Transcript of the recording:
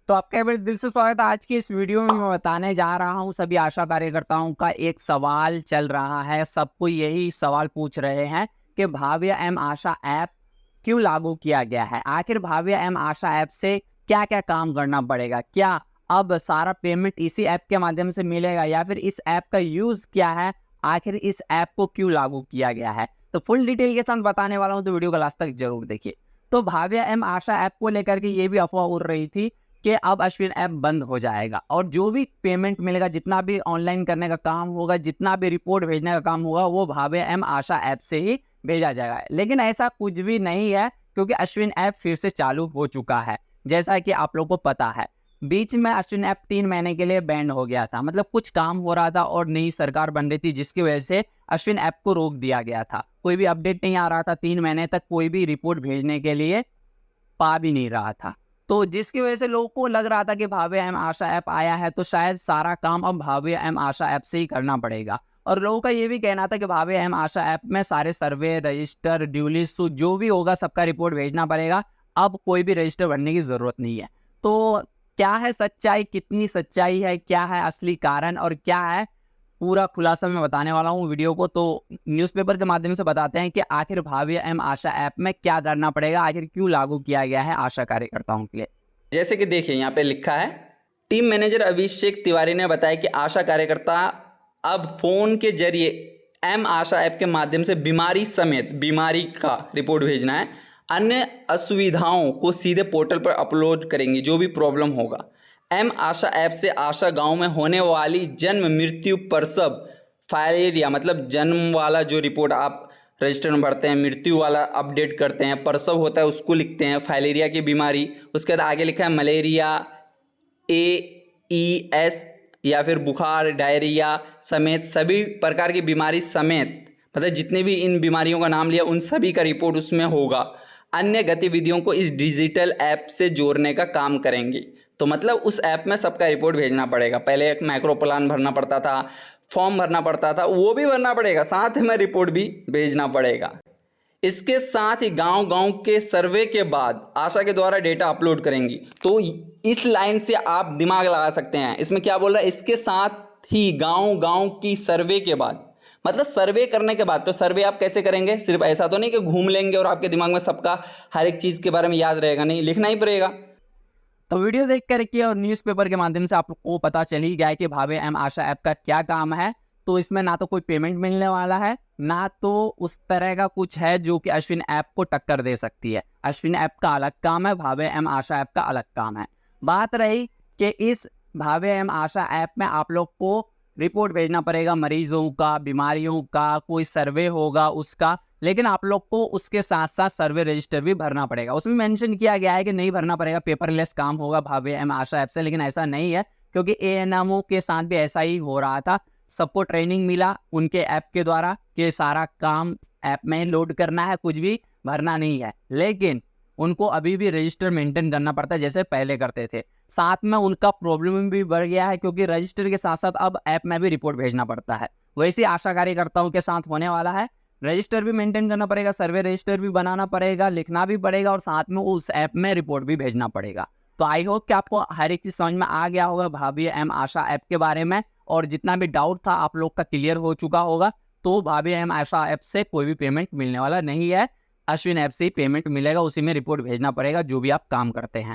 तो आपका एक बार दिल से स्वागत है। आज की इस वीडियो में मैं बताने जा रहा हूं सभी आशा कार्यकर्ताओं का एक सवाल चल रहा है। सबको यही सवाल पूछ रहे हैं कि भाव्य एम आशा ऐप क्यों लागू किया गया है। आखिर भाव्य एम आशा ऐप से क्या क्या काम करना पड़ेगा, क्या अब सारा पेमेंट इसी ऐप के माध्यम से मिलेगा या फिर इस ऐप का यूज क्या है, आखिर इस ऐप को क्यों लागू किया गया है। तो फुल डिटेल के साथ बताने वाला हूं, तो वीडियो को लास्ट तक जरूर देखिए। तो भाव्य एम आशा ऐप को लेकर के ये भी अफवाह उड़ रही थी कि अब अश्विन ऐप बंद हो जाएगा और जो भी पेमेंट मिलेगा, जितना भी ऑनलाइन करने का काम होगा, जितना भी रिपोर्ट भेजने का काम होगा, वो भाव्य एम आशा ऐप से ही भेजा जाएगा। लेकिन ऐसा कुछ भी नहीं है, क्योंकि अश्विन ऐप फिर से चालू हो चुका है। जैसा कि आप लोगों को पता है, बीच में अश्विन ऐप 3 महीने के लिए बैंड हो गया था। मतलब कुछ काम हो रहा था और नई सरकार बन रही थी, जिसकी वजह से अश्विन ऐप को रोक दिया गया था। कोई भी अपडेट नहीं आ रहा था, 3 महीने तक कोई भी रिपोर्ट भेजने के लिए पा भी नहीं रहा था। तो जिसकी वजह से लोगों को लग रहा था कि भाव्य एम आशा ऐप आया है तो शायद सारा काम अब भाव्य एम आशा ऐप से ही करना पड़ेगा। और लोगों का ये भी कहना था कि भाव्य एम आशा ऐप में सारे सर्वे, रजिस्टर, ड्यूली जो भी होगा सबका रिपोर्ट भेजना पड़ेगा। अब कोई भी रजिस्टर भरने की जरूरत नहीं है। तो क्या है सच्चाई, कितनी सच्चाई है, क्या है असली कारण और क्या है पूरा खुलासा मैं बताने वाला हूँ वीडियो को। तो न्यूज़पेपर के माध्यम से बताते हैं कि आखिर भाव्य एम आशा ऐप में क्या करना पड़ेगा, आखिर क्यों लागू किया गया है आशा कार्यकर्ताओं के लिए। जैसे कि देखिए यहाँ पे लिखा है, टीम मैनेजर अभिषेक तिवारी ने बताया कि आशा कार्यकर्ता अब फोन के जरिए एम आशा ऐप के माध्यम से बीमारी समेत बीमारी का रिपोर्ट भेजना है। अन्य असुविधाओं को सीधे पोर्टल पर अपलोड करेंगे जो भी प्रॉब्लम होगा। एम आशा ऐप से आशा गांव में होने वाली जन्म, मृत्यु, प्रसव, फाइलेरिया मतलब जन्म वाला जो रिपोर्ट आप रजिस्टर में भरते हैं, मृत्यु वाला अपडेट करते हैं, प्रसव होता है उसको लिखते हैं, फाइलेरिया की बीमारी, उसके बाद आगे लिखा है मलेरिया, AES या फिर बुखार, डायरिया समेत सभी प्रकार की बीमारी समेत मतलब जितने भी इन बीमारियों का नाम लिया उन सभी का रिपोर्ट उसमें होगा। अन्य गतिविधियों को इस डिजिटल ऐप से जोड़ने का काम करेंगे। तो मतलब उस ऐप में सबका रिपोर्ट भेजना पड़ेगा। पहले एक माइक्रो प्लान भरना पड़ता था, फॉर्म भरना पड़ता था, वो भी भरना पड़ेगा, साथ में रिपोर्ट भी भेजना पड़ेगा। इसके साथ ही गांव गांव के सर्वे के बाद आशा के द्वारा डेटा अपलोड करेंगी। तो इस लाइन से आप दिमाग लगा सकते हैं, इसमें क्या बोल रहा है, इसके साथ ही गांव गांव की सर्वे के बाद मतलब सर्वे करने के बाद। तो सर्वे आप कैसे करेंगे, सिर्फ ऐसा तो नहीं कि घूम लेंगे और आपके दिमाग में सबका हर एक चीज़ के बारे में याद रहेगा, नहीं, लिखना ही पड़ेगा। तो वीडियो देख करके और न्यूज़पेपर के माध्यम से आपको पता चल ही गया है कि भाव्य एम आशा ऐप का क्या काम है। तो इसमें ना तो कोई पेमेंट मिलने वाला है, ना तो उस तरह का कुछ है जो कि अश्विन ऐप को टक्कर दे सकती है। अश्विन ऐप का अलग काम है, भाव्य एम आशा ऐप का अलग काम है। बात रही कि इस भाव्य एम आशा ऐप में आप लोग को रिपोर्ट भेजना पड़ेगा मरीजों का, बीमारियों का, कोई सर्वे होगा उसका, लेकिन आप लोग को उसके साथ साथ सर्वे रजिस्टर भी भरना पड़ेगा। उसमें मेंशन किया गया है कि नहीं भरना पड़ेगा, पेपरलेस काम होगा भाव्य एम आशा ऐप से, लेकिन ऐसा नहीं है, क्योंकि एएनएमओ के साथ भी ऐसा ही हो रहा था। सबको ट्रेनिंग मिला उनके ऐप के द्वारा कि सारा काम ऐप में लोड करना है, कुछ भी भरना नहीं है, लेकिन उनको अभी भी रजिस्टर मेंटेन करना पड़ता है जैसे पहले करते थे। साथ में उनका प्रॉब्लम भी बढ़ गया है, क्योंकि रजिस्टर के साथ साथ अब ऐप में भी रिपोर्ट भेजना पड़ता है। वैसे आशा कार्यकर्ताओं के साथ होने वाला है, रजिस्टर भी मेंटेन करना पड़ेगा, सर्वे रजिस्टर भी बनाना पड़ेगा, लिखना भी पड़ेगा और साथ में उस ऐप में रिपोर्ट भी भेजना पड़ेगा। तो आई होप कि आपको हर एक चीज़ समझ में आ गया होगा भाव्य एम आशा ऐप के बारे में, और जितना भी डाउट था आप लोग का क्लियर हो चुका होगा। तो भाव्य एम आशा ऐप से कोई भी पेमेंट मिलने वाला नहीं है, अश्विन ऐप से ही पेमेंट मिलेगा, उसी में रिपोर्ट भेजना पड़ेगा जो भी आप काम करते हैं।